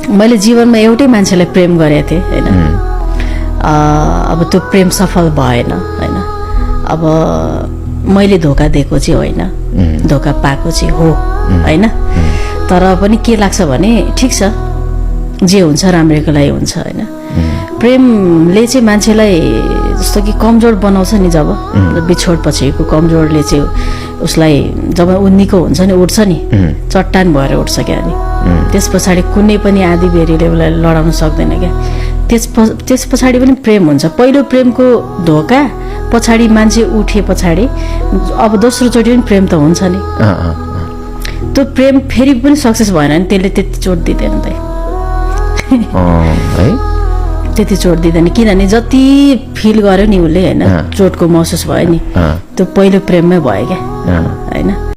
मैले जीवनमा एउटै मान्छेलाई प्रेम गरेको थिएँ होइन। अब त्यो प्रेम सफल भएन होइन। अब मैले धोका दिएको चाहिँ होइन, धोका पाएको चाहिँ हो होइन। तर पनि के लाग्छ भने ठिक छ, जे हुन्छ राम्रैको लागि हुन्छ होइन। प्रेमले चाहिँ मान्छेलाई जस्तो कि कमजोर बनाउँछ नि, जब बिछोड पछिको कमजोरले चाहिँ उसलाई जब ऊ निको हुन्छ नि, उठ्छ नि, चट्टान भएर उठ्छ क्या। नि त्यस पछाडि कुनै पनि आधी बेरीले उसलाई लडाउन सक्दैन क्या। त्यस पछाडि पनि प्रेम हुन्छ। पहिलो प्रेमको धोका पछाडि मान्छे उठे पछाडि अब दोस्रोचोटि पनि प्रेम त हुन्छ नि। त्यो प्रेम फेरि पनि सक्सेस भएन भने त्यसले त्यति चोट दिँदैन त है, त्यति चोट दिँदैन। किनभने जति फिल गर्यो नि उसले होइन, चोटको महसुस भयो नि, त्यो पहिलो प्रेममै भयो क्या होइन।